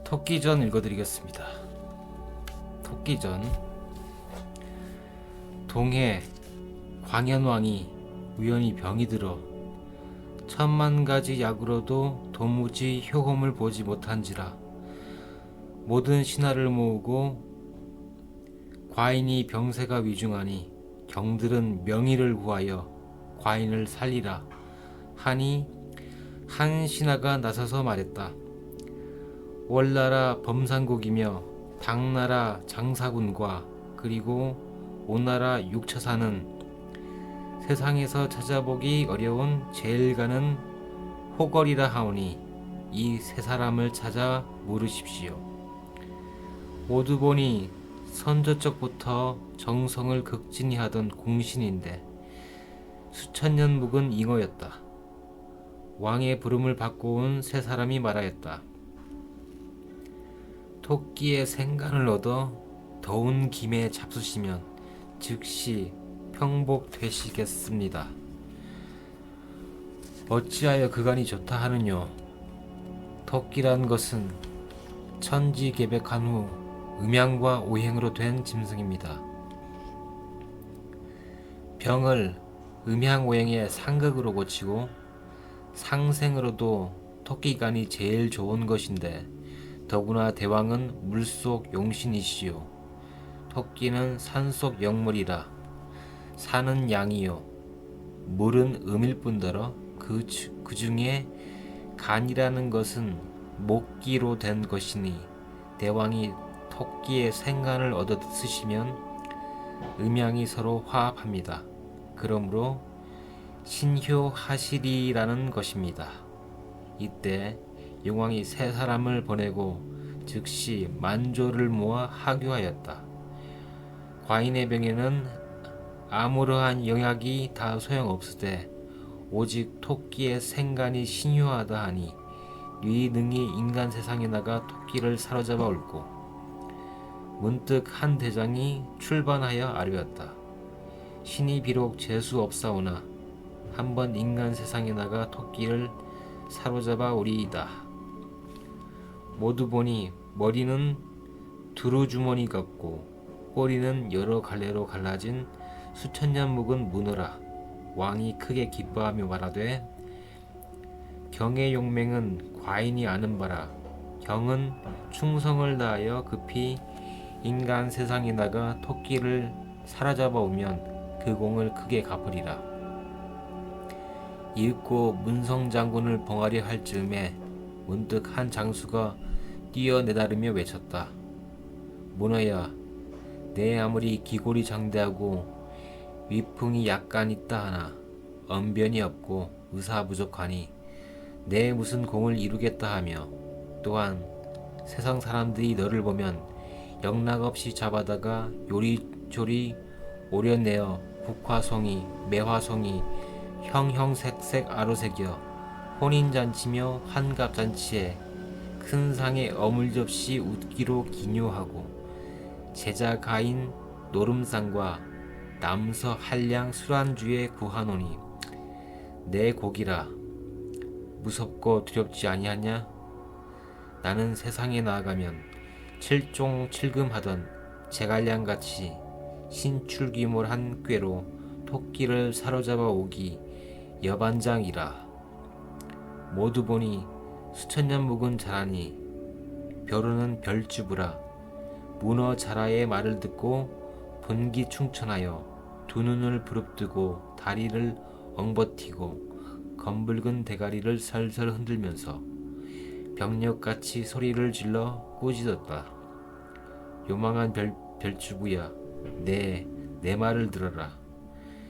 토끼전 읽어드리겠습니다. 토끼전. 동해 광현왕이 우연히 병이 들어 천만 가지 약으로도 도무지 효험을 보지 못한지라 모든 신하를 모으고 과인이 병세가 위중하니 경들은 명의를 구하여 과인을 살리라 하니 한 신하가 나서서 말했다. 월나라 범상국이며 당나라 장사군과 그리고 오나라 육처사는 세상에서 찾아보기 어려운 제일 가는 호걸이라 하오니 이 세 사람을 찾아 물으십시오. 모두 보니 선조적부터 정성을 극진히 하던 공신인데 수천 년 묵은 잉어였다. 왕의 부름을 받고 온 세 사람이 말하였다. 토끼의 생간을 얻어 더운 김에 잡수시면 즉시 평복되시겠습니다. 어찌하여 그간이 좋다 하느뇨. 토끼란 것은 천지개백한 후 음양과 오행으로 된 짐승입니다. 병을 음양오행의 상극으로 고치고 상생으로도 토끼간이 제일 좋은 것인데 더구나 대왕은 물속 용신이시요 토끼는 산속 영물이라 산은 양이요 물은 음일 뿐더러 그 중에 간이라는 것은 목기로 된 것이니 대왕이 토끼의 생간을 얻어 쓰시면 음양이 서로 화합합니다. 그러므로 신효하시리라는 것입니다. 이때 용왕이 세 사람을 보내고 즉시 만조를 모아 하교하였다. 과인의 병에는 아무러한 영약이 다 소용없으되 오직 토끼의 생간이 신효하다 하니 네 능히 인간 세상에 나가 토끼를 사로잡아 올고 문득 한 대장이 출반하여 아뢰었다. 신이 비록 재수 없사오나 한번 인간 세상에 나가 토끼를 사로잡아 오리이다. 모두 보니 머리는 두루주머니 같고 꼬리는 여러 갈래로 갈라진 수천 년 묵은 문어라. 왕이 크게 기뻐하며 말하되 경의 용맹은 과인이 아는 바라. 경은 충성을 다하여 급히 인간 세상에 나가 토끼를 사로잡아 오면 그 공을 크게 갚으리라. 이윽고 문성 장군을 봉하려 할 즈음에 문득 한 장수가 뛰어내다르며 외쳤다. 문어야, 내 아무리 기골이 장대하고 위풍이 약간 있다 하나 언변이 없고 의사 부족하니 내 무슨 공을 이루겠다 하며 또한 세상 사람들이 너를 보면 영락없이 잡아다가 요리조리 오려내어 국화송이 매화송이 형형색색 아로새겨 혼인잔치며 환갑잔치에 큰 상에 어물접시 웃기로 기뇨하고 제자 가인 노름상과 남서 한량 술안주에 구하노니 내 곡이라 무섭고 두렵지 아니하냐? 나는 세상에 나아가면 칠종칠금하던 제갈량같이 신출귀몰한 꾀로 토끼를 사로잡아 오기 여반장이라. 모두 보니 수천년 묵은 자라니 벼르는 별주부라. 문어 자라의 말을 듣고 분기충천하여 두 눈을 부릅뜨고 다리를 엉버티고 검붉은 대가리를 설설 흔들면서 병력같이 소리를 질러 꾸짖었다. 요망한 별주부야, 내 말을 들어라.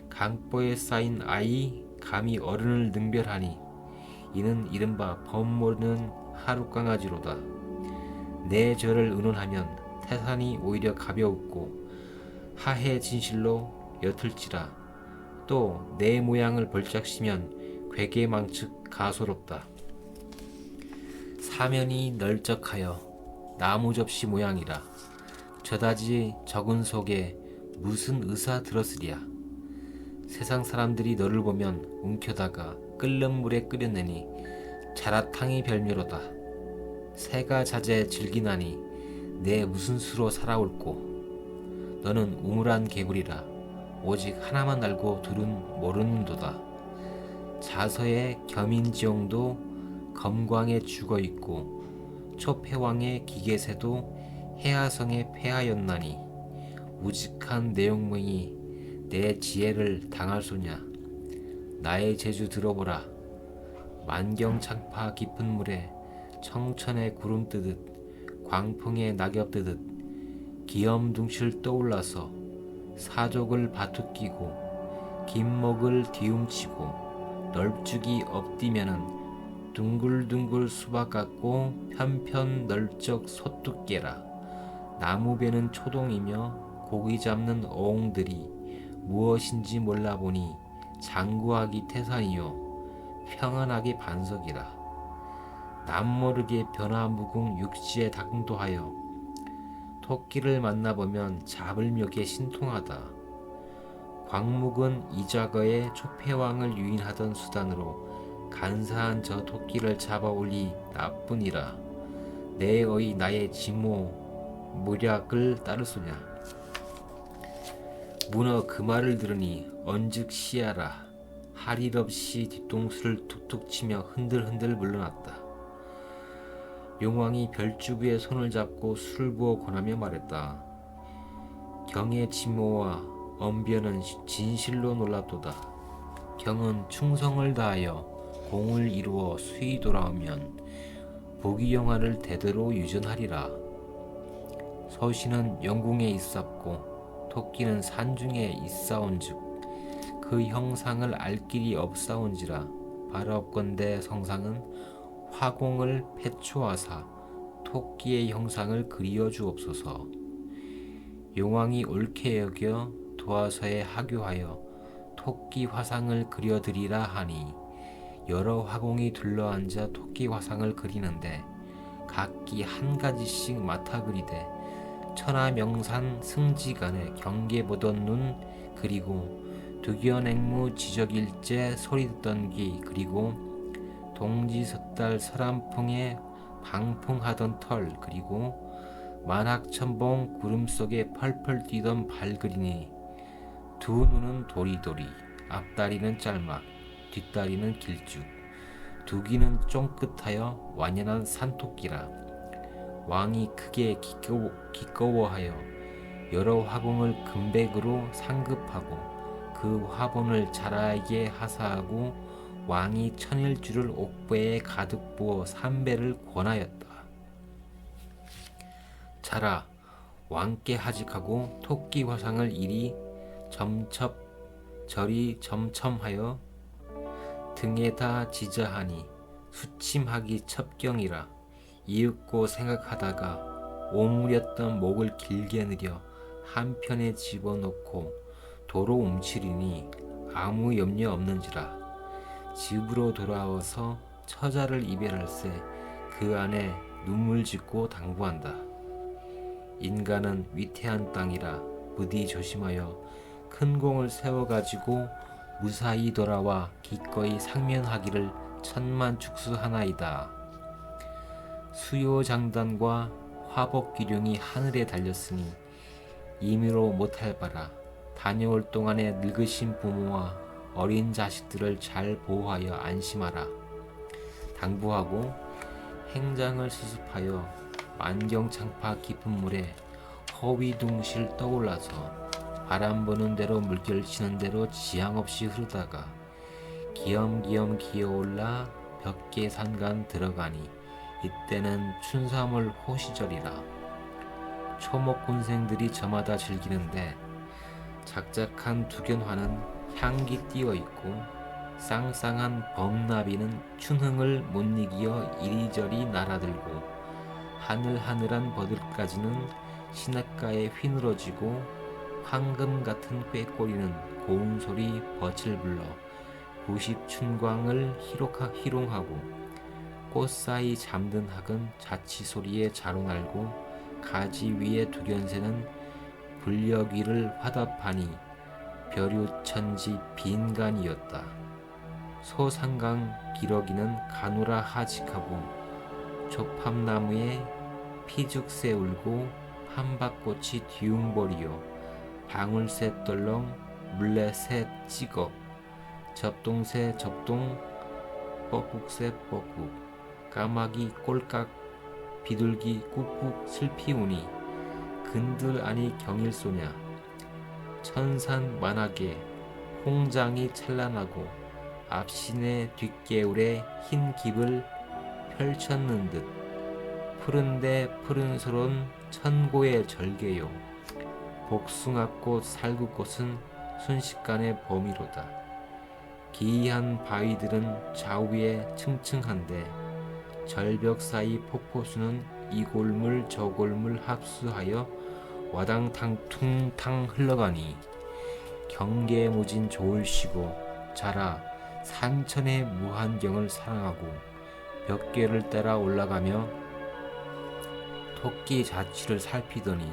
강보에 쌓인 아이 감히 어른을 능별하니 이는 이른바 법 모르는 하룻강아지로다. 내 죄를 의논하면 태산이 오히려 가벼웠고 하해 진실로 옅을지라. 또 내 모양을 벌짝시면 괴계망측 가소롭다. 사면이 널쩍하여 나무접시 모양이라. 저다지 적은 속에 무슨 의사 들었으랴. 세상 사람들이 너를 보면 움켜다가 끓는 물에 끓여내니 자라탕이 별미로다. 새가 잦아 즐기나니 내 무슨 수로 살아올꼬. 너는 우물한 개구리라. 오직 하나만 알고 둘은 모르는도다. 자서의 겸인지용도 검광에 죽어있고 초패왕의 기계새도 해하성에 패하였나니 우직한 내용명이 내 지혜를 당할소냐. 나의 재주 들어보라. 만경창파 깊은 물에 청천의 구름 뜨듯 광풍의 낙엽 뜨듯 기염둥실 떠올라서 사족을 바투끼고 긴목을 뒤움치고 널찍이 엎디면은 둥글둥글 수박 같고 편편 널쩍 소뚜깨라. 나무배는 초동이며 고기 잡는 어옹들이 무엇인지 몰라보니 장구하기 태산이요 평안하기 반석이라. 남모르게 변화무궁 육지에 당도하여 토끼를 만나보면 잡을묘게 신통하다. 광묵은 이좌거의 초패왕을 유인하던 수단으로 간사한 저 토끼를 잡아올리 나뿐이라. 내 어이 나의 지모 무략을 따르소냐. 문어 그 말을 들으니 언즉 시야라. 할 일 없이 뒤통수를 툭툭 치며 흔들흔들 물러났다. 용왕이 별주부에 손을 잡고 술을 부어 권하며 말했다. 경의 지모와 엄변은 진실로 놀랍도다. 경은 충성을 다하여 공을 이루어 수이 돌아오면 부귀영화를 대대로 유전하리라. 서신은 영궁에 있었고 토끼는 산중에 있사온즉 그 형상을 알 길이 없사온지라. 바라옵건대 성상은 화공을 패초하사 토끼의 형상을 그리어 주옵소서. 용왕이 옳게 여겨 도화서에 하교하여 토끼 화상을 그려드리라 하니 여러 화공이 둘러앉아 토끼 화상을 그리는데 각기 한 가지씩 맡아 그리되 천하명산 승지간에 경계보던 눈 그리고 두견앵무 지적일제 소리 듣던 귀 그리고 동지섣달 서람풍에 방풍하던 털 그리고 만학천봉 구름 속에 펄펄 뛰던 발 그리니 두 눈은 도리도리 앞다리는 짤막 뒷다리는 길쭉 두 귀는 쫑긋하여 완연한 산토끼라. 왕이 크게 기꺼워하여 여러 화공을 금백으로 상급하고 그 화본을 자라에게 하사하고 왕이 천일주를 옥배에 가득 부어 3배를 권하였다. 자라 왕께 하직하고 토끼 화상을 이리 점첩 저리 점첨하여 등에다 지자하니 수침하기 첩경이라. 이윽고 생각하다가 오므렸던 목을 길게 늘여 한편에 집어넣고 도로 움츠리니 아무 염려 없는지라. 집으로 돌아와서 처자를 이별할세 그 안에 눈물 짓고 당부한다. 인간은 위태한 땅이라 부디 조심하여 큰 공을 세워가지고 무사히 돌아와 기꺼이 상면하기를 천만축수하나이다. 수요장단과 화복기룡이 하늘에 달렸으니 임의로 못할 바라. 다녀올 동안에 늙으신 부모와 어린 자식들을 잘 보호하여 안심하라. 당부하고 행장을 수습하여 만경창파 깊은 물에 허위둥실 떠올라서 바람 부는 대로 물결치는 대로 지향 없이 흐르다가 기엄기엄 기어올라 벽계산간 들어가니 이때는 춘삼월 호시절이라. 초목군생들이 저마다 즐기는데 작작한 두견화는 향기 띄어있고 쌍쌍한 범나비는 춘흥을 못 이기어 이리저리 날아들고 하늘하늘한 버들까지는 시냇가에 휘늘어지고 황금 같은 꾀꼬리는 고운 소리 덫을 불러 90춘광을 희롱하고 꽃사이 잠든 학은 자치 소리에 자롱알고 가지 위에 두견새는 불려귀를 화답하니 벼류천지 빈간이었다. 소상강 기러기는 가누라 하직하고 족팝나무에 피죽새 울고 한밭꽃이 뒤웅버리요 방울새 떨렁 물레새 찍어 접동새 접동 뻐꾹새 뻐꾹 까마귀 꼴깍 비둘기 꾹꾹 슬피 우니 근들 아니 경일소냐 천산 만하게 홍장이 찬란하고 앞신의 뒷개울에 흰 깁을 펼쳤는 듯 푸른데 푸른스런 천고의 절개요 복숭아꽃 살구꽃은 순식간에 범위로다. 기이한 바위들은 좌우에 층층한데 절벽 사이 폭포수는 이 골물 저 골물 합수하여 와당탕 흘러가니 경계무진 좋을시고 자라 산천의 무한경을 사랑하고 벽계를 따라 올라가며 토끼 자취를 살피더니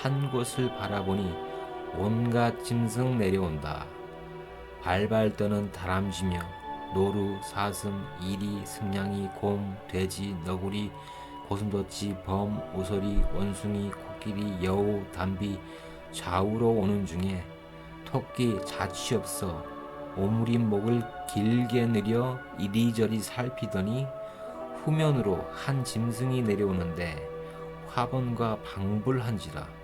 한 곳을 바라보니 온갖 짐승 내려온다. 발발 떠는 다람쥐며 노루, 사슴, 이리, 승냥이, 곰, 돼지, 너구리, 고슴도치, 범, 오소리, 원숭이, 코끼리, 여우, 담비 좌우로 오는 중에 토끼 자취 없어 오므린 목을 길게 늘여 이리저리 살피더니 후면으로 한 짐승이 내려오는데 화번과 방불한지라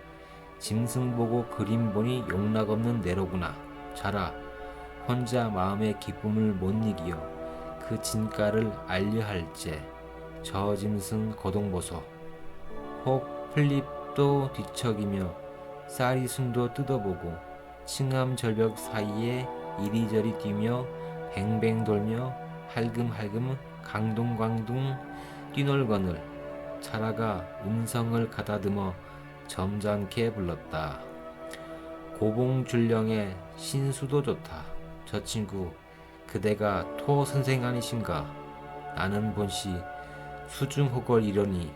짐승 보고 그림 보니 용락없는 내로구나. 자라 혼자 마음의 기쁨을 못 이기어 그 진가를 알려할제 저 짐승 거동보소. 혹 플립도 뒤척이며 쌀이순도 뜯어보고 층암 절벽 사이에 이리저리 뛰며 뱅뱅 돌며 할금할금 강둥강둥 뛰놀거늘 자라가 음성을 가다듬어 점잖게 불렀다. 고봉줄령의 신수도 좋다. 저 친구 그대가 토 선생 아니신가? 나는 본시 수중호걸 이러니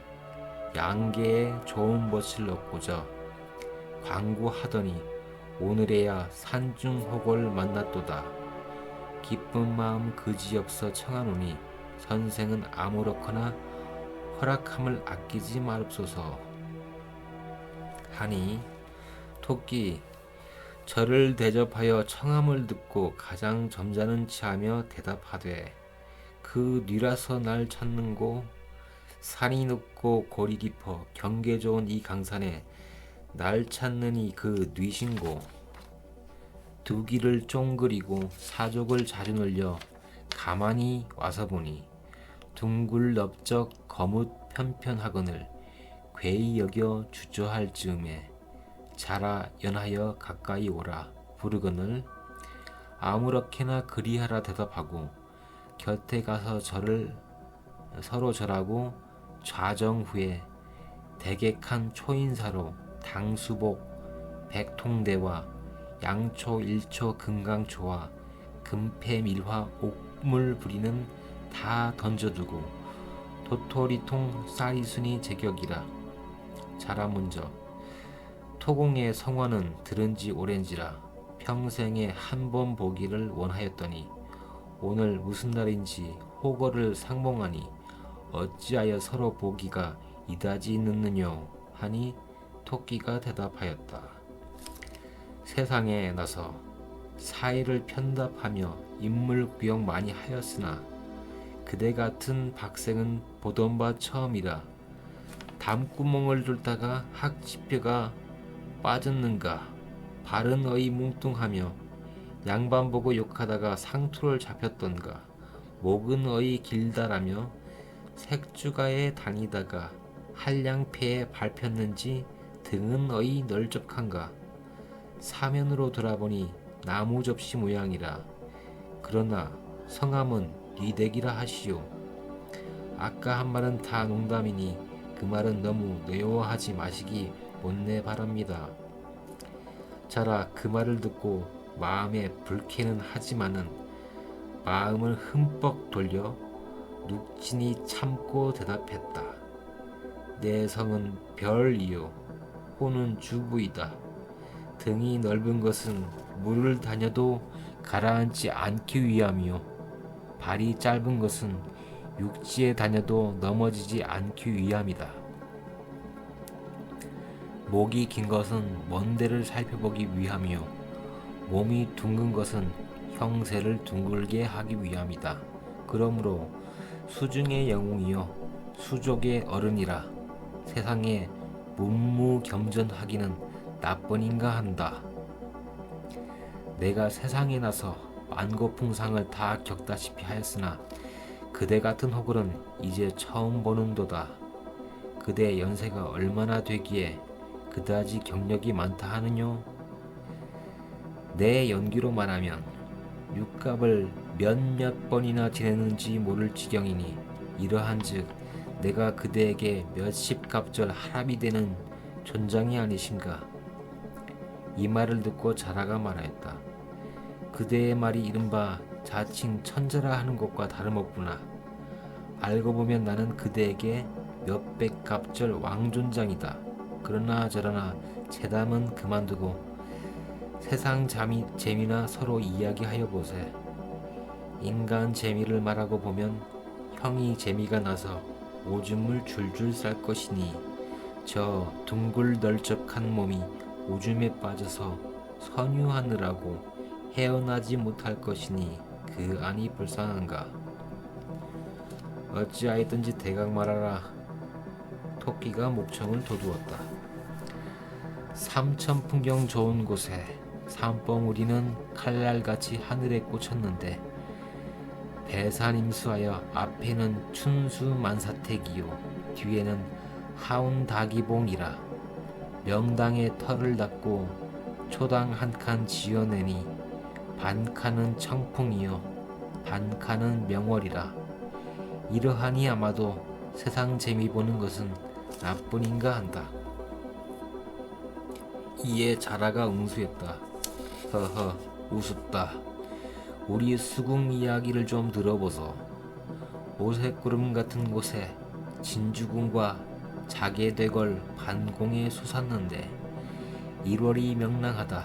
양계에 좋은 벗을 얻고자 광고하더니 오늘에야 산중호걸 만났도다. 기쁜 마음 그지없어 청하노니 선생은 아무렇거나 허락함을 아끼지 말옵소서 하니 토끼 저를 대접하여 청함을 듣고 가장 점잖은 체하며 대답하되 그 뉘라서 날 찾는고 산이 높고 골이 깊어 경계 좋은 이 강산에 날 찾느니 그 뉘신고 두기를 쫑그리고 사족을 자주 늘려 가만히 와서 보니 둥글 넓적 거뭇 편편하거늘 괴히 여겨 주저할 즈음에 자라 연하여 가까이 오라 부르거늘 아무렇게나 그리하라 대답하고 곁에 가서 저를 서로 절하고 좌정 후에 대객한 초인사로 당수복 백통대와 양초 일초 금강초와 금패밀화 옥물 부리는 다 던져두고 도토리통 쌀이순이 제격이라. 자라 먼저 토공의 성화는 들은지 오랜지라 평생에 한 번 보기를 원하였더니 오늘 무슨 날인지 호거를 상봉하니 어찌하여 서로 보기가 이다지 늦느뇨 하니 토끼가 대답하였다. 세상에 나서 사이를 편답하며 인물 구역 많이 하였으나 그대 같은 박생은 보던 바 처음이라. 담구멍을 뚫다가 학지뼈가 빠졌는가 바른 어이 뭉뚱하며 양반 보고 욕하다가 상투를 잡혔던가 목은 어이 길다라며 색주가에 다니다가 한량패에 밟혔는지 등은 어이 널쩍한가 사면으로 돌아보니 나무 접시 모양이라. 그러나 성함은 리댁이라 하시오. 아까 한 말은 다 농담이니 그 말은 너무 뇌워하지 마시기 못내 바랍니다. 자라 그 말을 듣고 마음에 불쾌는 하지만은 마음을 흠뻑 돌려 눅진이 참고 대답했다. 내 성은 별이요 호는 주부이다. 등이 넓은 것은 물을 다녀도 가라앉지 않기 위함이요 발이 짧은 것은 육지에 다녀도 넘어지지 않기 위함이다. 목이 긴 것은 먼 데를 살펴보기 위함이요 몸이 둥근 것은 형세를 둥글게 하기 위함이다. 그러므로 수중의 영웅이여 수족의 어른이라 세상에 문무겸전하기는 나뿐인가 한다. 내가 세상에 나서 만고풍상을 다 겪다시피 하였으나 그대 같은 호글은 이제 처음 보는도다. 그대 연세가 얼마나 되기에 그다지 경력이 많다 하느뇨? 내 연기로 말하면 육갑을 몇몇 번이나 지냈는지 모를 지경이니 이러한즉 내가 그대에게 몇십 갑절 하랍이 되는 존장이 아니신가? 이 말을 듣고 자라가 말하였다. 그대의 말이 이른바 자칭 천재라 하는 것과 다름없구나. 알고 보면 나는 그대에게 몇백 갑절 왕존장이다. 그러나 저러나 재담은 그만두고 세상 재미나 서로 이야기하여 보세. 인간 재미를 말하고 보면 형이 재미가 나서 오줌을 줄줄 쌀 것이니 저 둥글널쩍한 몸이 오줌에 빠져서 선유하느라고 헤어나지 못할 것이니 그 안이 불쌍한가. 어찌하였든지 대강 말하라. 토끼가 목청을 돋우었다. 삼천 풍경 좋은 곳에 산봉우리는 칼날같이 하늘에 꽂혔는데 배산임수하여 앞에는 춘수만사택이요 뒤에는 하운다기봉이라. 명당에 털을 닫고 초당 한 칸 지어내니 반 칸은 청풍이요 반 칸은 명월이라. 이러하니 아마도 세상 재미 보는 것은 나뿐인가 한다. 이에 자라가 응수했다. 허허 우습다. 우리 수궁 이야기를 좀 들어보소. 오색구름 같은 곳에 진주궁과 자개되걸 반공에 솟았는데 1월이 명랑하다.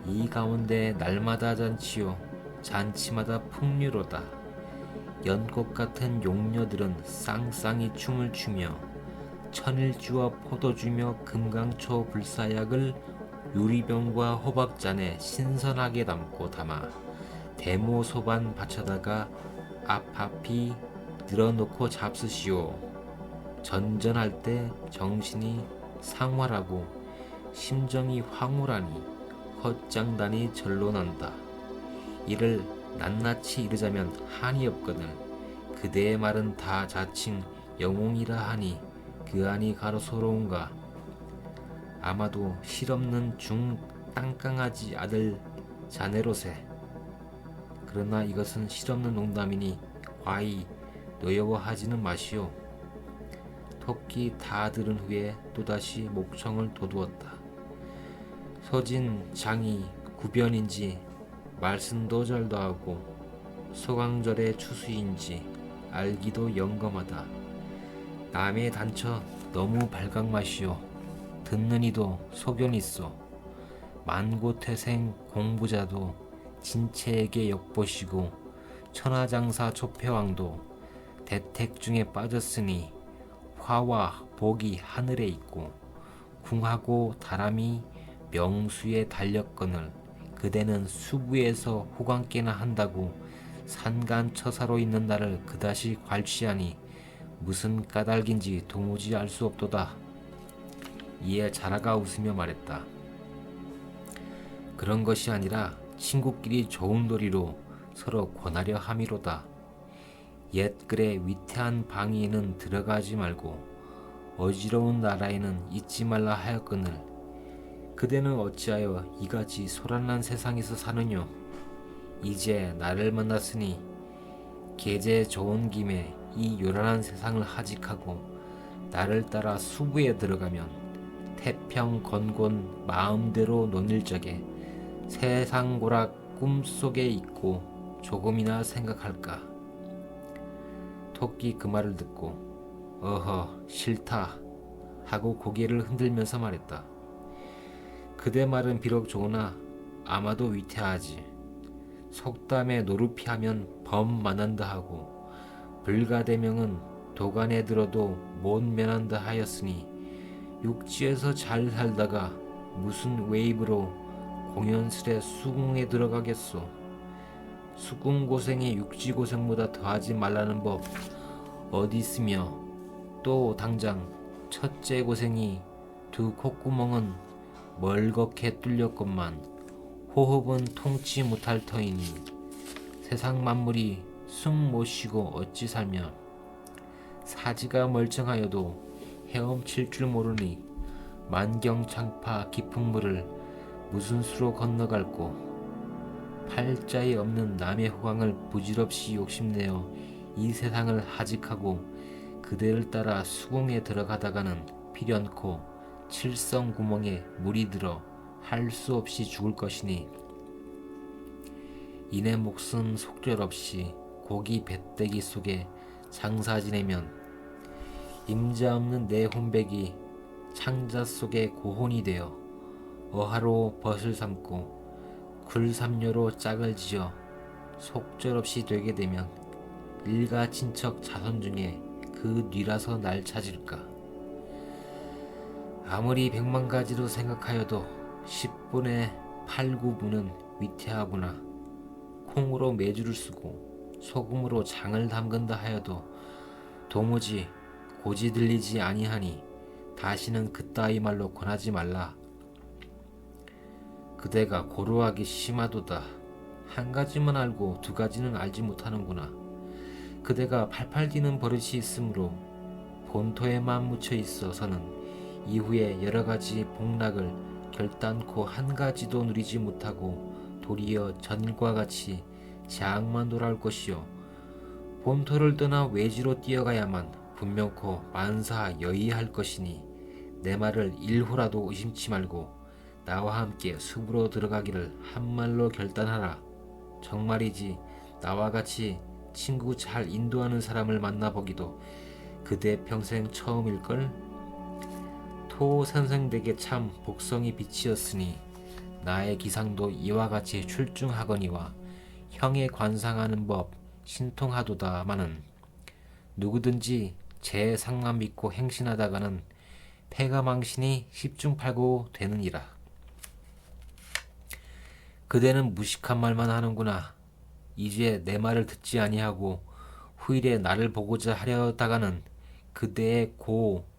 이 가운데 날마다 잔치요 잔치마다 풍류로다. 연꽃 같은 용녀들은 쌍쌍이 춤을 추며 천일주와 포도주며 금강초 불사약을 유리병과 호박잔에 신선하게 담아 대모소반 받쳐다가 앞앞이 늘어놓고 잡수시오. 전전할 때 정신이 상활하고 심정이 황홀하니 헛장단이 절로 난다. 이를 낱낱이 이르자면 한이 없거늘 그대의 말은 다 자칭 영웅이라 하니 그 안이 가로소로운가. 아마도 실없는 중 땅강아지 아들 자네로세. 그러나 이것은 실없는 농담이니 과히 노여워하지는 마시오. 토끼 다 들은 후에 또다시 목청을 돋우었다. 소진 장이 구변인지 말씀도 절도 하고 소강절의 추수인지 알기도 영검하다. 남의 단처 너무 발각마시오. 듣는 이도 소견 있어. 만고태생 공부자도 진체에게 역보시고 천하장사 조폐왕도 대택 중에 빠졌으니 화와 복이 하늘에 있고 궁하고 다람이 명수에 달렸거늘 그대는 수부에서 호강깨나 한다고 산간처사로 있는 나를 그다시 괄취하니 무슨 까닭인지 도무지 알 수 없도다. 이에 자라가 웃으며 말했다. 그런 것이 아니라 친구끼리 좋은 도리로 서로 권하려 함이로다. 옛 글에 위태한 방위에는 들어가지 말고 어지러운 나라에는 있지 말라 하였거늘 그대는 어찌하여 이같이 소란난 세상에서 사느뇨. 이제 나를 만났으니 계제 좋은 김에 이 요란한 세상을 하직하고 나를 따라 수부에 들어가면 태평 건곤 마음대로 논일 적에 세상고락 꿈속에 있고 조금이나 생각할까. 토끼 그 말을 듣고 어허 싫다 하고 고개를 흔들면서 말했다. 그대 말은 비록 좋으나 아마도 위태하지. 속담에 노루피하면 범 만난다 하고 불가대명은 도간에 들어도 못 면한다 하였으니 육지에서 잘 살다가 무슨 웨이브로 공연스레 수궁에 들어가겠소. 수궁 고생이 육지 고생보다 더하지 말라는 법 어디 있으며, 또 당장 첫째 고생이 두 콧구멍은 멀겋게 뚫렸건만 호흡은 통치 못할 터이니 세상 만물이 숨 못 쉬고 어찌 살며, 사지가 멀쩡하여도 헤엄칠 줄 모르니 만경창파 깊은 물을 무슨 수로 건너갈꼬. 팔자에 없는 남의 호강을 부질없이 욕심내어 이 세상을 하직하고 그대를 따라 수궁에 들어가다가는 필연코 칠성구멍에 물이 들어 할 수 없이 죽을 것이니, 이내 목숨 속절없이 고기 배때기 속에 장사 지내면 임자 없는 내 혼백이 창자 속에 고혼이 되어 어하로 벗을 삼고 굴삼녀로 짝을 지어 속절없이 되게 되면 일가 친척 자손 중에 그 뉘라서 날 찾을까. 아무리 100만 가지로 생각하여도 10분의 8, 9분은 위태하구나. 콩으로 매주를 쓰고 소금으로 장을 담근다 하여도 도무지 고지 들리지 아니하니 다시는 그따위 말로 권하지 말라. 그대가 고루하기 심하도다. 한 가지만 알고 두 가지는 알지 못하는구나. 그대가 팔팔 뛰는 버릇이 있으므로 본토에만 묻혀 있어서는 이후에 여러 가지 복락을 결단코 한 가지도 누리지 못하고 도리어 전일과 같이 재앙만 돌아올 것이요, 본토를 떠나 외지로 뛰어가야만 분명코 만사여의할 것이니 내 말을 일호라도 의심치 말고 나와 함께 숲으로 들어가기를 한 말로 결단하라. 정말이지 나와 같이 친구 잘 인도하는 사람을 만나보기도 그대 평생 처음일걸. 토 선생에게 참 복성이 빛이었으니 나의 기상도 이와 같이 출중하거니와 형의 관상하는 법 신통하도다마는 누구든지 제 상만 믿고 행신하다가는 패가망신이 십중팔구 되느니라. 그대는 무식한 말만 하는구나. 이제 내 말을 듣지 아니하고 후일에 나를 보고자 하려다가는 그대의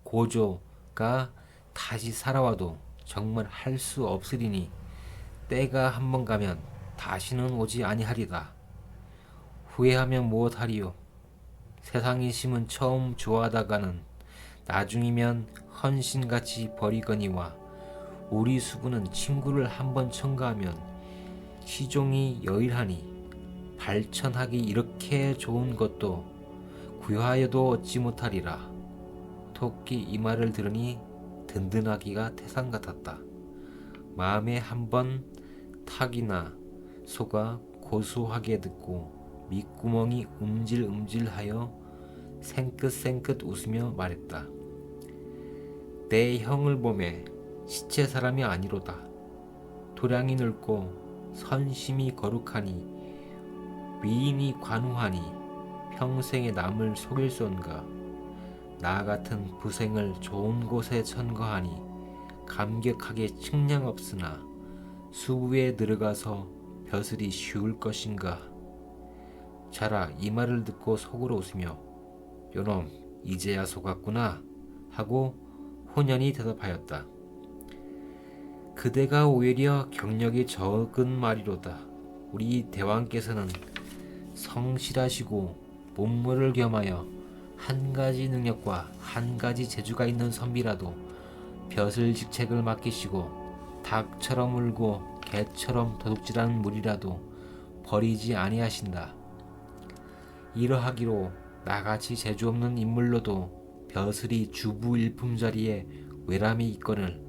고조가 다시 살아와도 정말 할 수 없으리니 때가 한번 가면 다시는 오지 아니하리다. 후회하면 무엇하리요. 세상이 심은 처음 좋아하다가는 나중이면 헌신같이 버리거니와 우리 수부는 친구를 한번 첨가하면 시종이 여일하니 발천하기 이렇게 좋은 것도 구하여도 얻지 못하리라. 토끼 이 말을 들으니 든든하기가 태산 같았다. 마음에 한번 탁이나 소가 고소하게 듣고 밑구멍이 움질움질하여 생긋생긋 웃으며 말했다. 내 형을 보매 시체 사람이 아니로다. 도량이 늙고 선심이 거룩하니 위인이 관우하니 평생에 남을 속일손가. 나 같은 부생을 좋은 곳에 천거하니 감격하게 측량 없으나 수부에 들어가서 벼슬이 쉬울 것인가. 자라 이 말을 듣고 속으로 웃으며 요놈 이제야 속았구나 하고 혼연히 대답하였다. 그대가 오히려 경력이 적은 말이로다. 우리 대왕께서는 성실하시고 몸물을 겸하여 한 가지 능력과 한 가지 재주가 있는 선비라도 벼슬 직책을 맡기시고 닭처럼 울고 개처럼 도둑질하는 무리라도 버리지 아니하신다. 이러하기로 나같이 재주 없는 인물로도 벼슬이 주부 일품 자리에 외람이 있거늘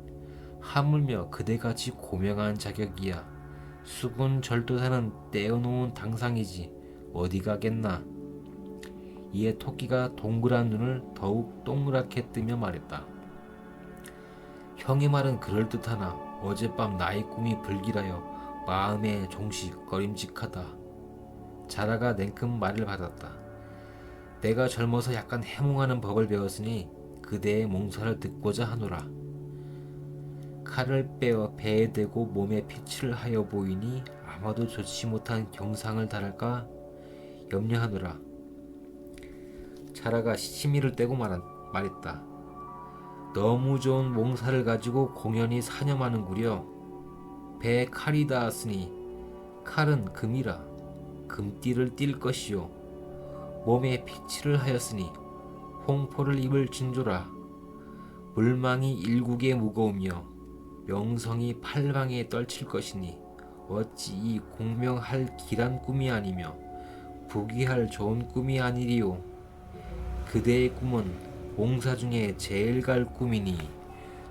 하물며 그대같이 고명한 자격이야 수군 절도사는 떼어놓은 당상이지 어디 가겠나. 이에 토끼가 동그란 눈을 더욱 동그랗게 뜨며 말했다. 형의 말은 그럴듯하나 어젯밤 나의 꿈이 불길하여 마음에 종식 꺼림직하다. 자라가 냉큼 말을 받았다. 내가 젊어서 약간 해몽하는 법을 배웠으니 그대의 몽사를 듣고자 하노라. 칼을 빼어 배에 대고 몸에 피치를 하여 보이니 아마도 좋지 못한 경상을 달할까 염려하노라. 자라가 시미를 떼고 말했다. 너무 좋은 몽사를 가지고 공연히 사념하는구려. 배에 칼이 닿았으니 칼은 금이라 금띠를 띌 것이요. 몸에 피치를 하였으니 홍포를 입을 진조라. 물망이 일국에 무거우며 명성이 팔방에 떨칠 것이니 어찌 이 공명할 길한 꿈이 아니며 부귀할 좋은 꿈이 아니리요. 그대의 꿈은 몽사 중에 제일 갈 꿈이니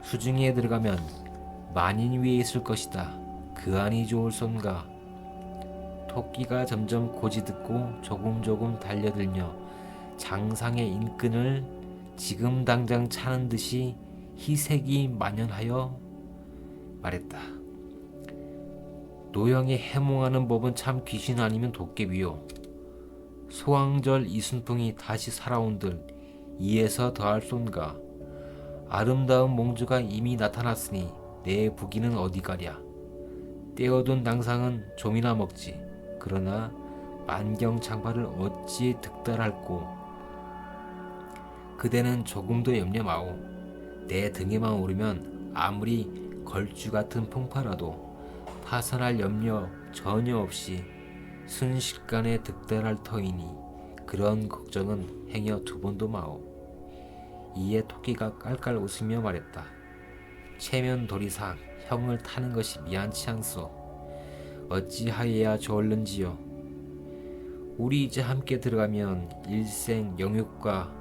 수중에 들어가면 만인 위에 있을 것이다. 그 안이 좋을손가. 토끼가 점점 고지듣고 조금 달려들며 장상의 인끈을 지금 당장 차는 듯이 희색이 만연하여 말했다. 노영이 해몽하는 법은 참 귀신 아니면 도깨비요. 소왕절 이순풍이 다시 살아온들 이에서 더할 손가. 아름다운 몽주가 이미 나타났으니 내 부기는 어디 가랴. 떼어둔 당상은 좀이나 먹지. 그러나 만경장발을 어찌 득달할꼬. 그대는 조금도 염려 마오. 내 등에만 오르면 아무리 걸주 같은 풍파라도 파산할 염려 전혀 없이 순식간에 득달할 터이니 그런 걱정은 행여 두 번도 마오. 이에 토끼가 깔깔 웃으며 말했다. 체면 도리상 형을 타는 것이 미안치 않소. 어찌하여야 좋을는지요. 우리 이제 함께 들어가면 일생 영육과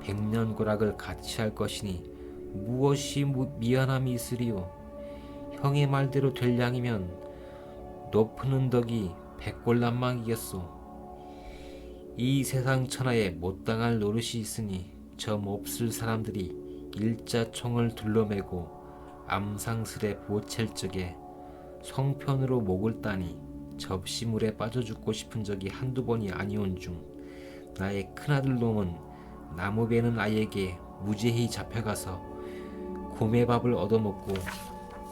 백년고락을 같이 할 것이니 무엇이 미안함이 있으리요. 형의 말대로 될 양이면 높은 은덕이 백골난망이겠소. 이 세상 천하에 못당할 노릇이 있으니 저 몹쓸 사람들이 일자총을 둘러매고 암상스레 보챌 적에 성편으로 목을 따니 접시물에 빠져 죽고 싶은 적이 한두 번이 아니온 중 나의 큰아들 놈은 나무 베는 아이에게 무제히 잡혀가서 구매밥을 얻어먹고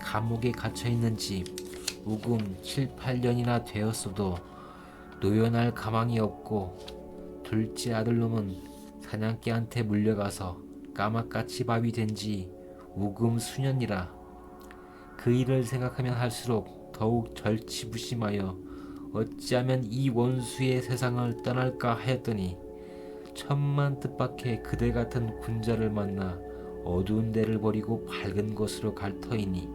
감옥에 갇혀있는 지 우금 7, 8년이나 되었어도 노연할 가망이 없고 둘째 아들놈은 사냥개한테 물려가서 까맣같이 밥이 된 지 우금 수년이라. 그 일을 생각하면 할수록 더욱 절치부심하여 어찌하면 이 원수의 세상을 떠날까 하였더니 천만 뜻밖의 그대 같은 군자를 만나 어두운 데를 버리고 밝은 곳으로 갈 터이니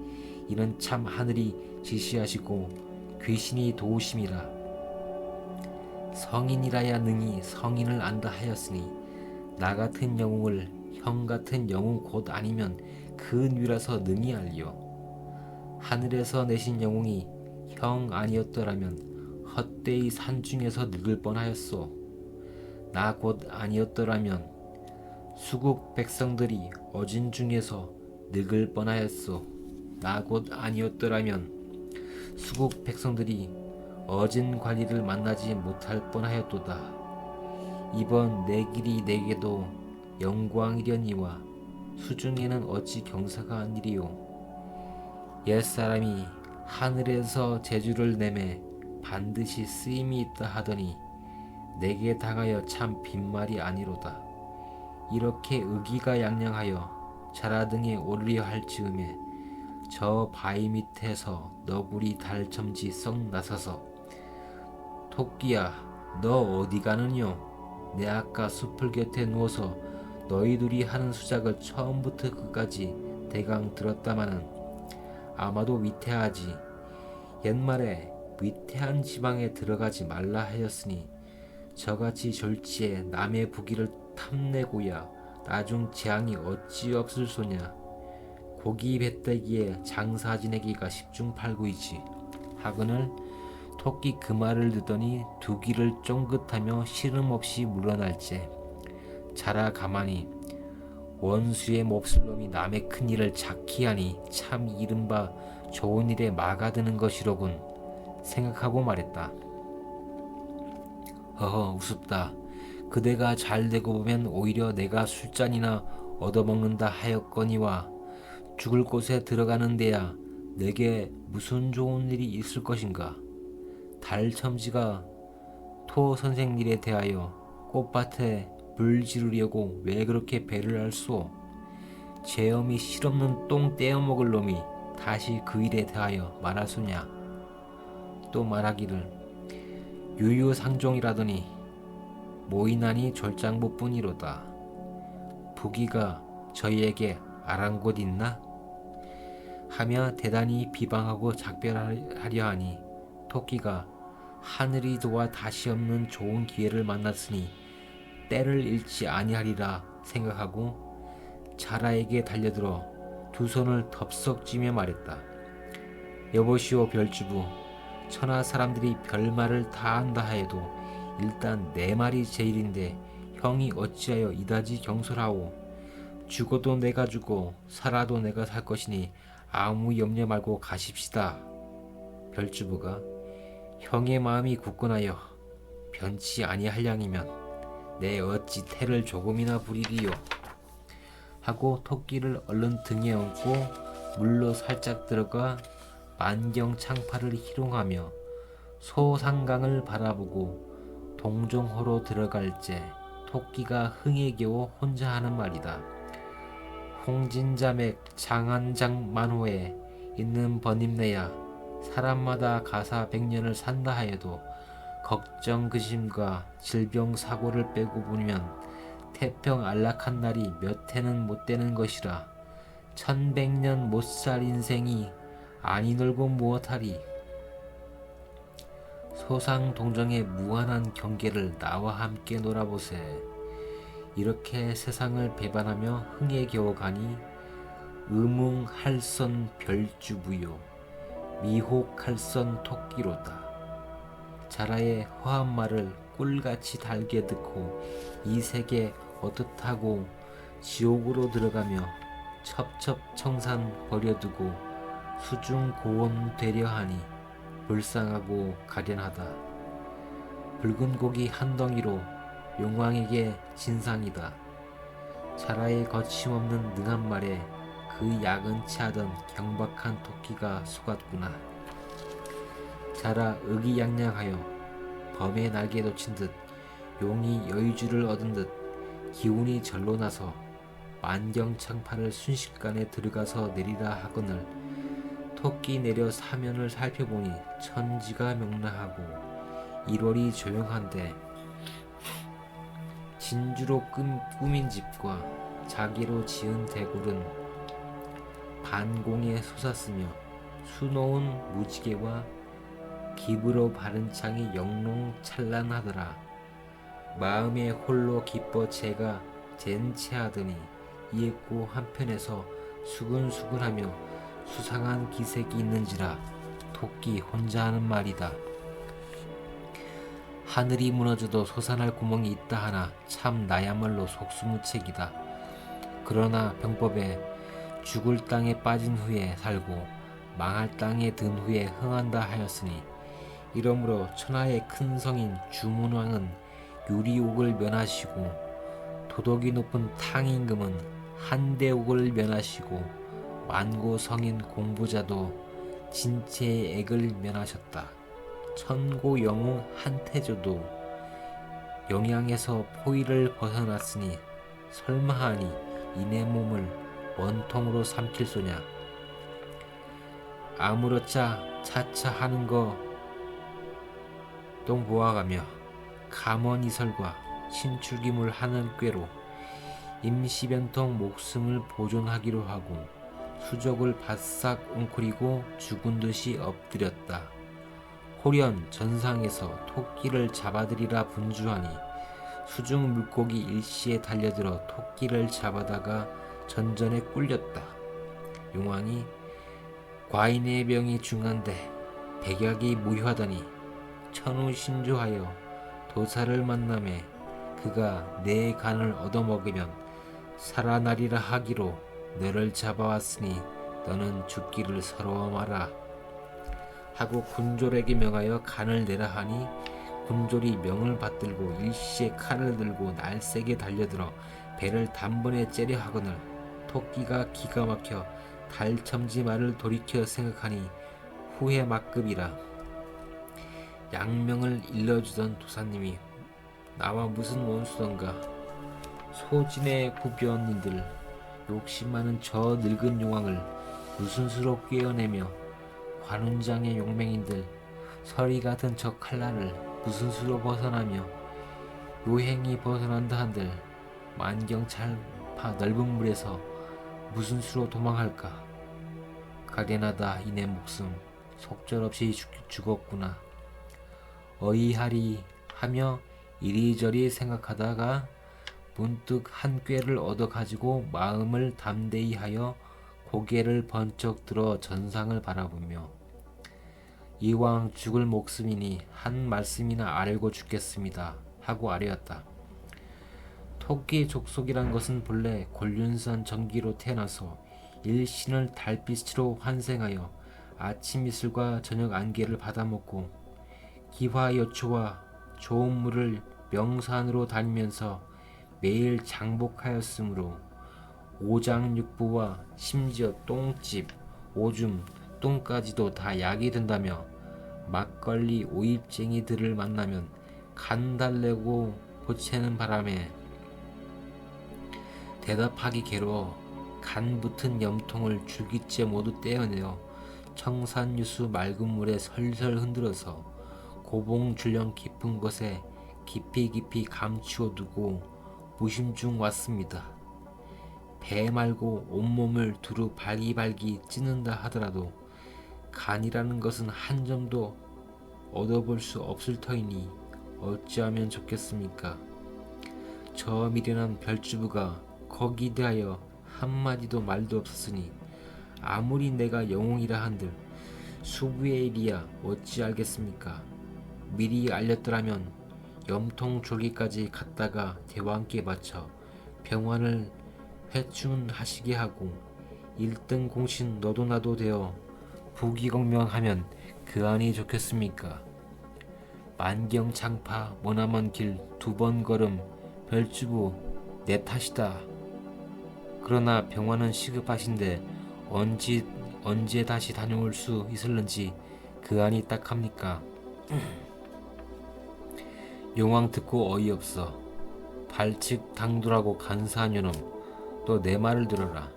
이는 참 하늘이 지시하시고 귀신이 도우심이라. 성인이라야 능히 성인을 안다 하였으니 나 같은 영웅을 형 같은 영웅 곧 아니면 그 뉘라서 능히 알리오. 하늘에서 내신 영웅이 형 아니었더라면 헛되이 산중에서 늙을 뻔하였소. 나 곧 아니었더라면 수국 백성들이 어진 중에서 늙을 뻔하였소. 나 곧 아니었더라면 수국 백성들이 어진 관리를 만나지 못할 뻔하였도다. 이번 내 길이 내게도 영광이려니와 수중에는 어찌 경사가 아니리요. 옛사람이 하늘에서 재주를 내매 반드시 쓰임이 있다 하더니 내게 당하여 참 빈말이 아니로다. 이렇게 의기가 양양하여 자라등에 오르려 할 즈음에 저 바위 밑에서 너구리 달첨지 썩 나서서 토끼야 너 어디 가느뇨. 내 아까 숲을 곁에 누워서 너희 둘이 하는 수작을 처음부터 끝까지 대강 들었다마는 아마도 위태하지. 옛말에 위태한 지방에 들어가지 말라 하였으니 저같이 졸지에 남의 부귀를 탐내고야 나중 재앙이 어찌 없을 소냐. 고기 배때기에 장사 지내기가 십중팔구이지 하거늘 토끼 그 말을 듣더니 두 귀를 쫑긋하며 시름없이 물러날째 자라 가만히 원수의 몹쓸 놈이 남의 큰일을 작기하니 참 이른바 좋은 일에 막아드는 것이로군 생각하고 말했다. 허허 우습다. 그대가 잘 되고 보면 오히려 내가 술잔이나 얻어먹는다 하였거니와 죽을 곳에 들어가는 데야 내게 무슨 좋은 일이 있을 것인가. 달 첨지가 토 선생 일에 대하여 꽃밭에 물 지르려고 왜 그렇게 배를 할소? 죄엄이 실없는 똥 떼어 먹을 놈이 다시 그 일에 대하여 말하소냐. 또 말하기를 유유상종이라더니 모이나니 졸장부뿐이로다. 부귀가 저희에게 아랑곳 있나? 하며 대단히 비방하고 작별하려 하니 토끼가 하늘이 도와 다시 없는 좋은 기회를 만났으니 때를 잃지 아니하리라 생각하고 자라에게 달려들어 두 손을 덥석 쥐며 말했다. 여보시오 별주부, 천하 사람들이 별말을 다 한다 하여도 일단 내 말이 제일인데 형이 어찌하여 이다지 경솔하오. 죽어도 내가 죽고 살아도 내가 살 것이니 아무 염려 말고 가십시다. 별주부가 형의 마음이 굳건하여 변치 아니할량이면 내 어찌 태를 조금이나 부리리요. 하고 토끼를 얼른 등에 얹고 물로 살짝 들어가 만경창파를 희롱하며 소상강을 바라보고 동정호로 들어갈 때 토끼가 흥에 겨워 혼자 하는 말이다. 홍진자맥 장안장만호에 있는 번임내야 사람마다 가사 100년을 산다 하여도 걱정 근심과 질병 사고를 빼고 보면 태평 안락한 날이 몇 해는 못 되는 것이라 1100년 못 살 인생이 아니 놀고 무엇하리. 소상동정의 무한한 경계를 나와 함께 놀아보세. 이렇게 세상을 배반하며 흥에 겨워 가니 의뭉할선 별주부요 미혹할선 토끼로다. 자라의 허한 말을 꿀같이 달게 듣고 이 세계 어떻하고 지옥으로 들어가며 첩첩청산 버려두고 수중고원 되려 하니 불쌍하고 가련하다. 붉은 고기 한 덩이로 용왕에게 진상이다. 자라의 거침없는 능한 말에 그 야근치 하던 경박한 토끼가 속았구나. 자라 의기양양하여 범의 날개 놓친 듯 용이 여의주를 얻은 듯 기운이 절로 나서 만경창파를 순식간에 들어가서 내리라 하거늘 토끼 내려 사면을 살펴보니 천지가 명랑하고 1월이 조용한데 진주로 꾸민 집과 자기로 지은 대굴은 반공에 솟았으며 수놓은 무지개와 기브로 바른 창이 영롱 찬란하더라. 마음에 홀로 기뻐 제가 젠체하더니 이윽고 한편에서 수근수근하며 수상한 기색이 있는지라 토끼 혼자 하는 말이다. 하늘이 무너져도 솟아날 구멍이 있다 하나 참 나야말로 속수무책이다. 그러나 병법에 죽을 땅에 빠진 후에 살고 망할 땅에 든 후에 흥한다 하였으니 이러므로 천하의 큰 성인 주문왕은 유리옥을 면하시고 도덕이 높은 탕임금은 한대옥을 면하시고 만고 성인 공부자도 진체의 액을 면하셨다. 천고 영웅 한태조도 영양에서 포위를 벗어났으니 설마하니 이내 몸을 원통으로 삼킬소냐. 아무렇자 차차 하는 거 똥 보아가며 감언이설과 신출기물 하는 꾀로 임시변통 목숨을 보존하기로 하고 수족을 바싹 웅크리고 죽은 듯이 엎드렸다. 호련 전상에서 토끼를 잡아들이라 분주하니 수중 물고기 일시에 달려들어 토끼를 잡아다가 전전에 꿀렸다. 용왕이 과인의 병이 중한데 백약이 무효하더니 천우신조하여 도사를 만남에 그가 내 간을 얻어먹으면 살아나리라 하기로 너를 잡아왔으니 너는 죽기를 서러워 마라 하고 군졸에게 명하여 간을 내라 하니 군졸이 명을 받들고 일시에 칼을 들고 날쌔게 달려들어 배를 단번에 째려 하거늘 토끼가 기가 막혀 달첨지 말을 돌이켜 생각하니 후회 막급이라. 양명을 일러주던 도사님이 나와 무슨 원수던가. 소진의 구변인들, 욕심 많은 저 늙은 용왕을 무슨 수로 꿰어내며 관운장의 용맹인들, 서리 같은 저 칼날을 무슨 수로 벗어나며 요행이 벗어난다 한들 만경찰파 넓은 물에서 무슨 수로 도망할까. 가련하다 이내 목숨 속절없이 죽었구나. 어이하리 하며 이리저리 생각하다가 문득 한 꾀를 얻어 가지고 마음을 담대히 하여 고개를 번쩍 들어 전상을 바라보며 이왕 죽을 목숨이니 한 말씀이나 아뢰고 죽겠습니다 하고 아뢰었다. 토끼 족속이란 것은 본래 곤륜산 전기로 태어나서 일신을 달빛으로 환생하여 아침 이슬과 저녁 안개를 받아먹고 기화여초와 좋은 물을 명산으로 다니면서 매일 장복하였으므로 오장육부와 심지어 똥집, 오줌, 똥까지도 다 약이 된다며 막걸리 오입쟁이들을 만나면 간 달래고 보채는 바람에 대답하기 괴로워 간 붙은 염통을 줄기째 모두 떼어내어 청산유수 맑은 물에 설설 흔들어서 고봉줄령 깊은 곳에 깊이 감추어 두고 무심중 왔습니다. 배 말고 온몸을 두루 발기발기 찢는다 하더라도 간이라는 것은 한 점도 얻어볼 수 없을 터이니 어찌하면 좋겠습니까? 저 미련한 별주부가 거기에 대하여 한마디도 말도 없었으니 아무리 내가 영웅이라 한들 수부의 일이야 어찌 알겠습니까? 미리 알렸더라면 염통 졸기까지 갔다가 대왕께 바쳐 병환을 회춘하시게 하고 1등 공신 너도 나도 되어 부귀공명하면 그 안이 좋겠습니까? 만경창파 머나먼 길 2번 걸음 별주부 내 탓이다. 그러나 병환은 시급하신데 언제 다시 다녀올 수 있을는지 그 안이 딱합니까? 용왕 듣고 어이없어. 발칙 당돌하고 간사한 요놈, 너 내 말을 들어라.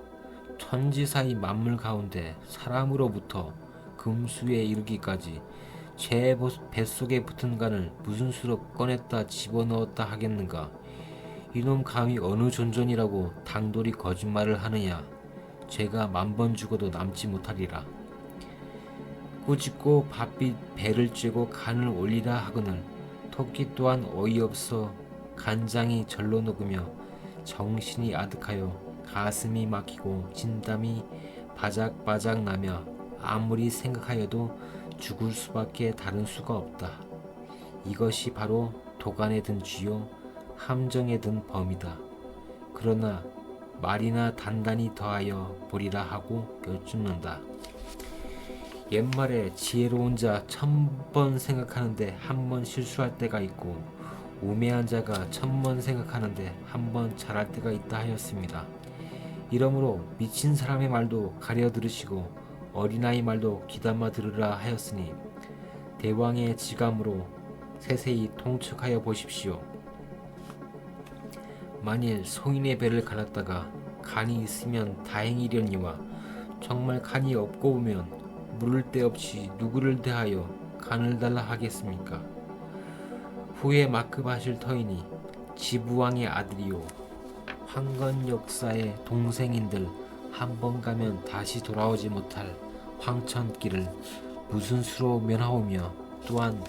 천지사이 만물 가운데 사람으로부터 금수에 이르기까지 제 뱃속에 붙은 간을 무슨 수로 꺼냈다 집어넣었다 하겠는가. 이놈 감히 어느 존전이라고 당돌이 거짓말을 하느냐. 죄가 10,000번 죽어도 남지 못하리라. 꾸짖고 바삐 배를 쬐고 간을 올리라 하거늘 토끼 또한 어이없어 간장이 절로 녹으며 정신이 아득하여 가슴이 막히고 진땀이 바작바작 나며 아무리 생각하여도 죽을 수밖에 다른 수가 없다. 이것이 바로 도간에 든 쥐요 함정에 든 범이다. 그러나 말이나 단단히 더하여 보리라 하고 여쭙는다. 옛말에 지혜로운 자 1000번 생각하는데 한 번 실수할 때가 있고 우매한 자가 1000번 생각하는데 한 번 잘할 때가 있다 하였습니다. 이러므로 미친 사람의 말도 가려 들으시고 어린아이 말도 귀담아 들으라 하였으니 대왕의 지감으로 세세히 통촉하여 보십시오. 만일 송인의 배를 갈았다가 간이 있으면 다행이려니와 정말 간이 없고 오면 물을 데 없이 누구를 대하여 간을 달라 하겠습니까? 후에 막급하실 터이니 지부왕의 아들이요 황건 역사의 동생인들 한 번 가면 다시 돌아오지 못할 황천길을 무슨 수로 면하오며 또한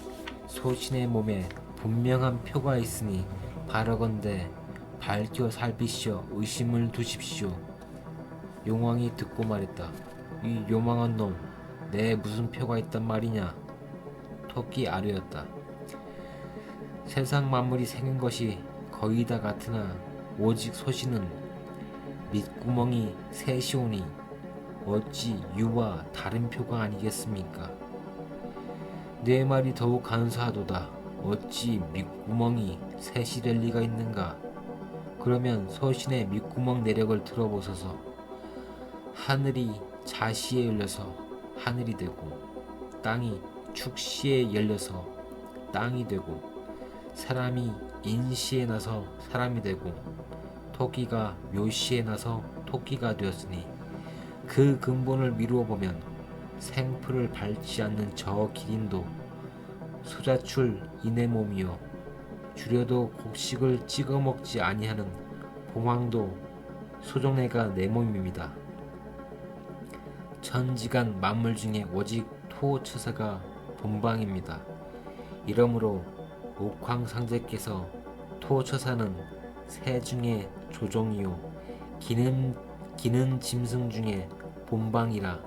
소신의 몸에 분명한 표가 있으니 바라건대 밝혀 살피시어 의심을 두십시오. 용왕이 듣고 말했다. 이 요망한 놈, 내 무슨 표가 있단 말이냐? 토끼 아뢰었다. 세상 만물이 생긴 것이 거의 다 같으나 오직 소신은 밑구멍이 셋이오니 어찌 유와 다른 표가 아니겠습니까? 내 말이 더욱 간사하도다. 어찌 밑구멍이 셋이 될 리가 있는가? 그러면 서신의 밑구멍 내력을 들어보소서. 하늘이 자시에 열려서 하늘이 되고, 땅이 축시에 열려서 땅이 되고, 사람이 인시에 나서 사람이 되고, 토끼가 묘시에 나서 토끼가 되었으니, 그 근본을 미루어 보면 생풀을 밟지 않는 저 기린도 소자출 이내 몸이요, 줄여도 곡식을 찍어 먹지 아니하는 봉황도 소종내가 내 몸입니다. 천지간 만물 중에 오직 토처사가 본방입니다. 이러므로 옥황상제께서 토처사는 새 중에 조종이요, 기는 짐승 중에 본방이라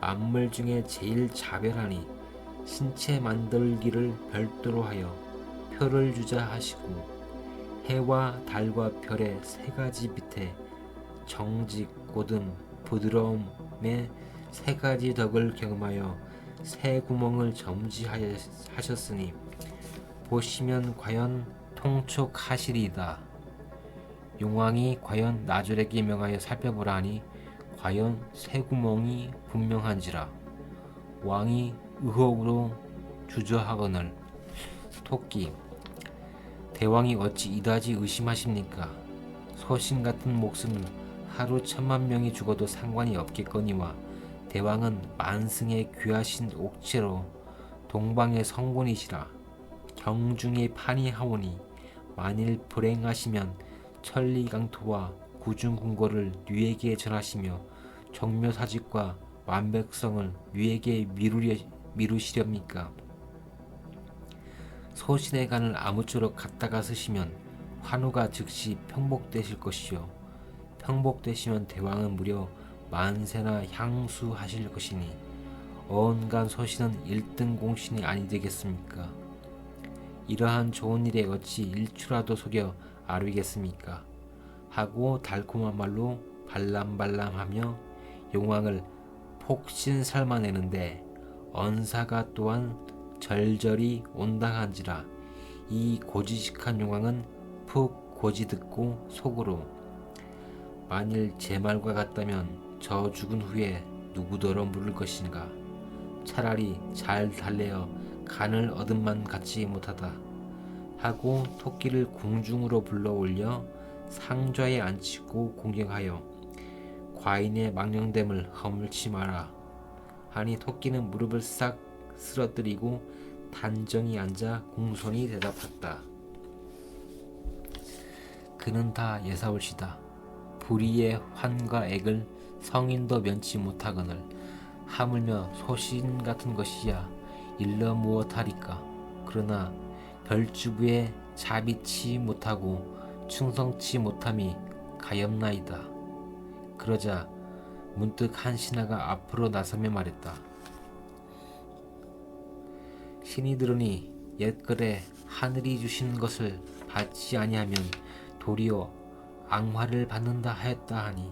만물 중에 제일 자별하니 신체 만들기를 별도로 하여 표를 주자 하시고, 해와 달과 별의 세 가지 밑에 정직, 고듬, 부드러움의 세 가지 덕을 경험하여 새 구멍을 점지하셨으니 보시면 과연 통촉하시리이다. 용왕이 과연 나졸에게 명하여 살펴보라 하니 과연 새 구멍이 분명한지라. 왕이 의혹으로 주저하거늘 토끼, 대왕이 어찌 이다지 의심하십니까? 서신 같은 목숨은 하루 10,000,000명이 죽어도 상관이 없겠거니와 대왕은 만승의 귀하신 옥체로 동방의 성군이시라. 경중의 판이 하오니 만일 불행하시면 천리강토와 구중궁궐을 뉘에게 전하시며 정묘사직과 완백성을 뉘에게 미루시렵니까? 소신의 간을 아무쪼록 갖다가 쓰시면 환우가 즉시 평복되실 것이요, 평복되시면 대왕은 무려 만세나 향수하실 것이니 어언간 소신은 1등 공신이 아니 되겠습니까? 이러한 좋은 일에 어찌 일추라도 속여 아뢰겠습니까? 하고 달콤한 말로 발람발람하며 용왕을 폭신살만내는데 언사가 또한 절절히 온당한지라. 이 고지식한 용왕은 푹 고지 듣고 속으로, 만일 제 말과 같다면 저 죽은 후에 누구더러 물을 것인가? 차라리 잘 달래어 간을 얻음만 갖지 못하다 하고 토끼를 궁중으로 불러 올려 상좌에 앉히고 공경하여 과인의 망령됨을 허물지 마라 하니 토끼는 무릎을 싹 쓰러뜨리고 단정히 앉아 공손히 대답했다. 그는 다 예사올시다. 불의의 환과 액을 성인도 면치 못하거늘 하물며 소신 같은 것이야 일러 무엇하리까. 그러나 별주부에 자비치 못하고 충성치 못함이 가엾나이다. 그러자 문득 한 신하가 앞으로 나서며 말했다. 신이 들으니 옛글에 하늘이 주신 것을 받지 아니하면 도리어 앙화를 받는다 하였다 하니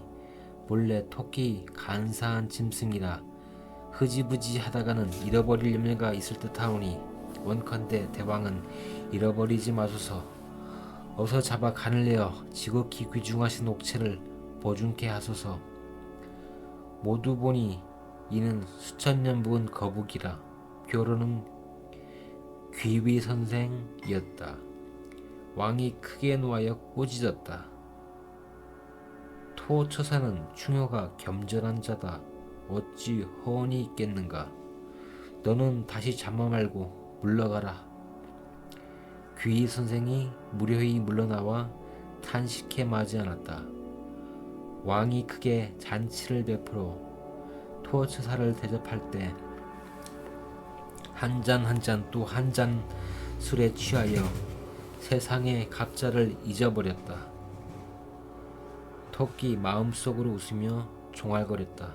본래 토끼 간사한 짐승이라 흐지부지 하다가는 잃어버릴 염려가 있을 듯하오니 원컨대 대왕은 잃어버리지 마소서. 어서 잡아 간을 내어 지극히 귀중하신 옥체를 보증케 하소서. 모두 보니 이는 수천년 묵은 거북이라. 교로는 귀위선생이었다. 왕이 크게 노하여 꾸짖었다. 토처사는 충효가 겸전한 자다. 어찌 허언이 있겠는가. 너는 다시 잠마 말고 물러가라. 귀위선생이 무료히 물러나와 탄식해 맞이 않았다. 왕이 크게 잔치를 베풀어 토처사를 대접할 때 한 잔 한 잔 또 한 잔 술에 취하여 세상의 갑자를 잊어버렸다. 토끼 마음속으로 웃으며 종알거렸다.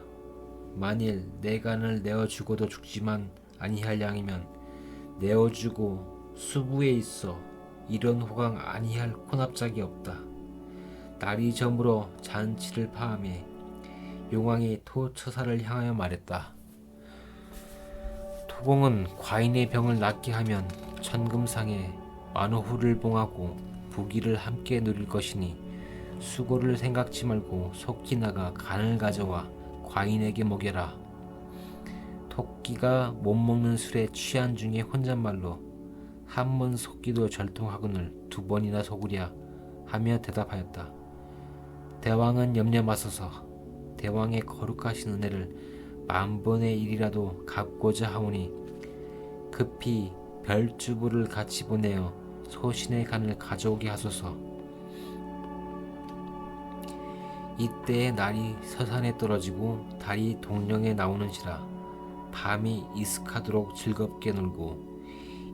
만일 내 간을 내어주고도 죽지만 아니할 양이면 내어주고 수부에 있어 이런 호강 아니할 코납작이 없다. 날이 저물어 잔치를 파하매 용왕이 토처사를 향하여 말했다. 토공은 과인의 병을 낫게 하면 천금상에 만호후를 봉하고 부귀를 함께 누릴 것이니 수고를 생각지 말고 속히 나가 간을 가져와 과인에게 먹여라. 토끼가 못 먹는 술에 취한 중에 혼잣말로 한 번 속기도 절통하거늘 두 번이나 속으랴 하며 대답하였다. 대왕은 염려 마소서. 대왕의 거룩하신 은혜를 만번의 일이라도 갚고자 하오니 급히 별주부를 같이 보내어 소신의 간을 가져오게 하소서. 이때에 날이 서산에 떨어지고 달이 동령에 나오는지라 밤이 이슥하도록 즐겁게 놀고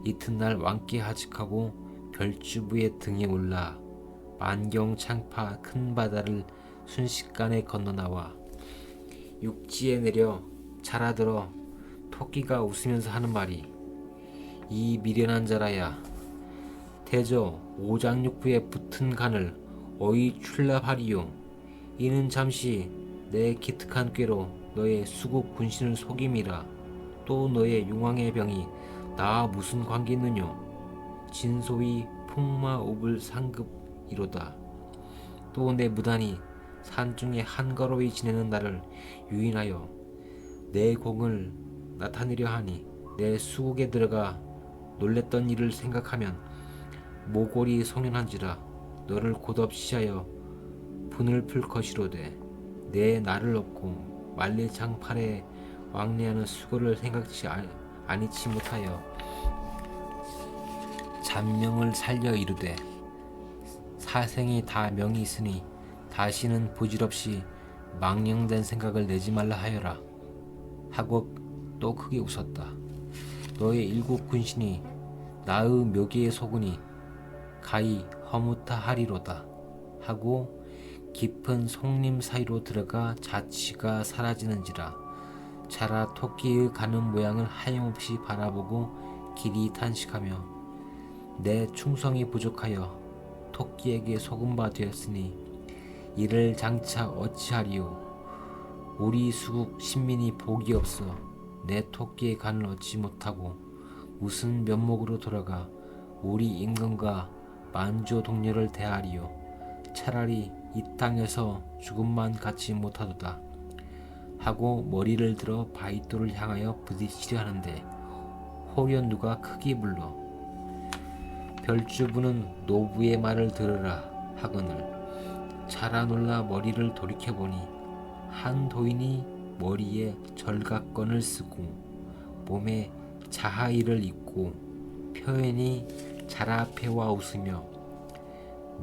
이튿날 왕께 하직하고 별주부의 등에 올라 만경창파 큰 바다를 순식간에 건너나와 육지에 내려 자라들어 토끼가 웃으면서 하는 말이 이 미련한 자라야 대저 오장육부에 붙은 간을 어이 출납하리요. 이는 잠시 내 기특한 꾀로 너의 수국 군신을 속임이라. 또 너의 용왕의 병이 나와 무슨 관계 있느뇨. 진소위 풍마오불 상급이로다. 또 내 무단이 산중에 한가로이 지내는 나를 유인하여 내 공을 나타내려 하니 내 수국에 들어가 놀랬던 일을 생각하면 모골이 송연한지라. 너를 곧없이 하여 분을 풀 것이로되 내 나를 얻고 만리장팔에 왕래하는 수고를 생각지 아니치 못하여 잔명을 살려 이르되 사생이 다 명이 있으니 다시는 부질없이 망령된 생각을 내지 말라 하여라 하고 또 크게 웃었다. 너의 일곱 군신이 나의 묘기에 속으니 가히 허무타하리로다 하고 깊은 송림 사이로 들어가 자취가 사라지는지라. 자라 토끼의 가는 모양을 하염없이 바라보고 길이 탄식하며 내 충성이 부족하여 토끼에게 속은 바 되었으니 이를 장차 어찌하리요. 우리 수국 신민이 복이 없어 내 토끼의 간을 얻지 못하고 무슨 면목으로 돌아가 우리 임금과 만조 동료를 대하리요. 차라리 이 땅에서 죽음만 갖지 못하도다 하고 머리를 들어 바위돌을 향하여 부딪히려 하는데 호련 누가 크게 불러 별주부는 노부의 말을 들으라 하거늘 자라 놀라 머리를 돌이켜보니 한 도인이 머리에 절각건을 쓰고 몸에 자하이를 입고 표현이 자라 앞에와 웃으며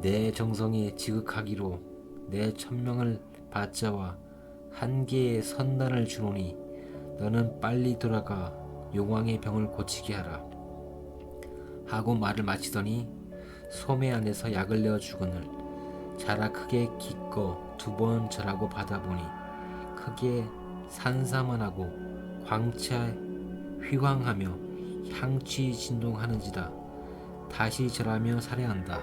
내 정성이 지극하기로 내 천명을 받자와 한 개의 선단을 주노니 너는 빨리 돌아가 용왕의 병을 고치게 하라 하고 말을 마치더니 소매 안에서 약을 내어 주거늘 자라 크게 기꺼 두 번 절하고 받아보니 크게 산사만 하고 광채 휘황하며 향취 진동하는지라. 다시 절하며 살해한다.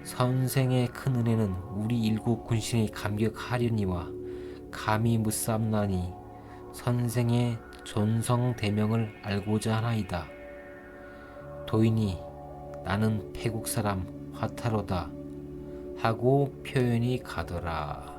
선생의 큰 은혜는 우리 일곱 군신의 감격하려니와 감히 묻삼나니 선생의 존성 대명을 알고자 하나이다. 도인이 나는 패국 사람 화타로다 하고 표현이 가더라.